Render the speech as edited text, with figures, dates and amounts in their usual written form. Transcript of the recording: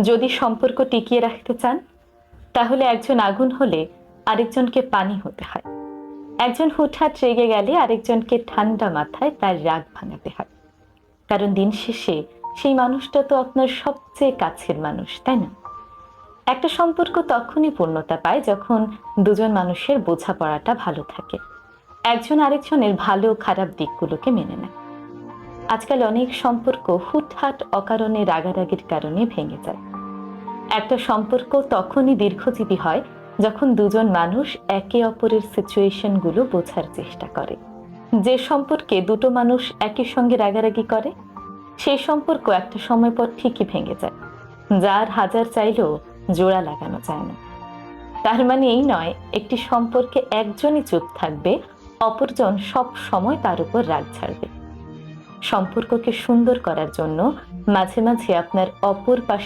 যদি সম্পর্ক টিকিয়ে রাখতে চান, তাহলে একজন আগুন হলে আরেকজনকে পানি হতে হয়। একজন হুটহাট রেগে গেলে আরেকজনকে ঠান্ডা মাথায় তার রাগ ভাঙাতে হয়। কারণ দিন শেষে সেই মানুষটা তো আপনার সবচেয়ে কাছের মানুষ, তাই না? একটা সম্পর্ক তখনই পূর্ণতা পায় যখন দুজন মানুষের বোঝাপড়াটা ভালো থাকে, একজন আরেকজনের ভালো খারাপ দিকগুলোকে মেনে নেয়। আজকাল অনেক সম্পর্ক হুটহাট অকারণে রাগারাগির কারণে ভেঙে যায়। একটা সম্পর্ক তখনই দীর্ঘজীবী হয় যখন দুজন মানুষ একে অপরের সিচুয়েশনগুলো বোঝার চেষ্টা করে। যে সম্পর্কে দুটো মানুষ একই সঙ্গে রাগারাগি করে, সেই সম্পর্ক একটা সময় পর ঠিকই ভেঙে যায়। যার হাজার চাইলেও জোড়া লাগানো যায় না। তার মানে এই নয় একটি সম্পর্কে একজনই চুপ থাকবে, অপরজন সব সময় তার উপর রাগ ঝাড়বে। সম্পর্ককে সুন্দর করার জন্য মাঝে মাঝে আপনার অপর পাশে